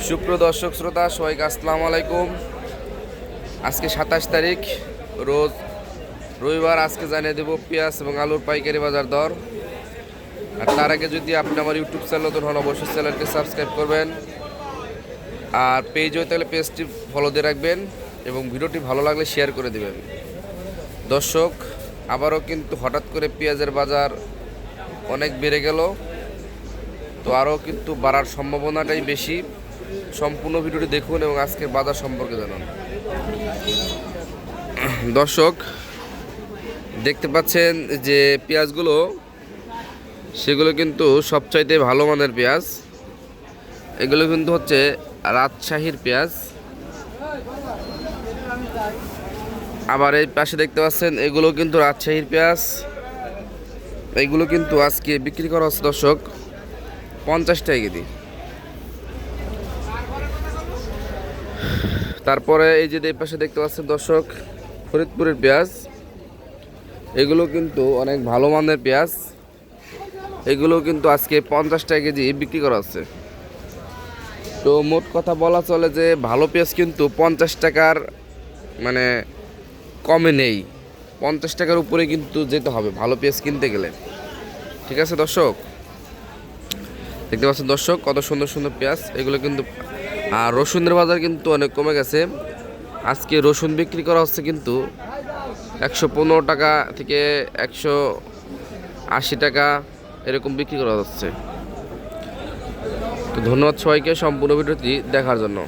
সুপ্রদর্শক শ্রোতা সবাইকে আসসালামু আলাইকুম। আজকে 27 তারিখ রোজ রবিবার। আজকে জানিয়ে দেব পেঁয়াজ এবং আলুর পাইকারি বাজার দর। আর তার আগে যদি আপনি আমার ইউটিউব চ্যানেল নতুন হন অবশ্যই চ্যানেলটি সাবস্ক্রাইব করবেন, আর পেজ হয়ে তাহলে পেজটি ফলো দিয়ে রাখবেন এবং ভিডিওটি ভালো লাগলে শেয়ার করে দেবেন। দর্শক, আবারও কিন্তু হঠাৎ করে পেঁয়াজের বাজার অনেক বেড়ে গেল, তো আরও কিন্তু বাড়ার সম্ভাবনাটাই বেশি। সম্পূর্ণ ভিডিওটি দেখুন এবং আজকের বাজার সম্পর্কে জানুন। দর্শক, দেখতে পাচ্ছেন যে পেঁয়াজগুলো সেগুলো কিন্তু সবচাইতে ভালো মানের পেঁয়াজ। এগুলো কিন্তু হচ্ছে রাজশাহীর পেঁয়াজ। আবার এই পাশে দেখতে পাচ্ছেন এগুলো কিন্তু রাজশাহীর পেঁয়াজ। এইগুলো কিন্তু আজকে বিক্রি করা হচ্ছে দর্শক 50 টাকা কেজি। তারপরে এই যে এই পাশে দেখতে পাচ্ছেন দর্শক ফরিদপুরের পেঁয়াজ। এগুলো কিন্তু অনেক ভালো মানের পেঁয়াজ। এগুলো কিন্তু আজকে 50 টাকা কেজি বিক্রি করা হচ্ছে। তো মোট কথা বলা চলে যে ভালো পেঁয়াজ কিন্তু 50 টাকার মানে কমে নেই, 50 টাকার উপরে কিন্তু যেতে হবে ভালো পেঁয়াজ কিনতে গেলে। ঠিক আছে দর্শক, দেখতে পাচ্ছেন দর্শক কত সুন্দর সুন্দর পেঁয়াজ। এগুলো কিন্তু আর রসুনের বাজার কিন্তু অনেক কমে গেছে। আজকে রসুন বিক্রি করা হচ্ছে কিন্তু 115 টাকা থেকে 180 টাকা এরকম বিক্রি করা হচ্ছে। তো ধন্যবাদ সবাইকে সম্পূর্ণ ভিডিওটি দেখার জন্য।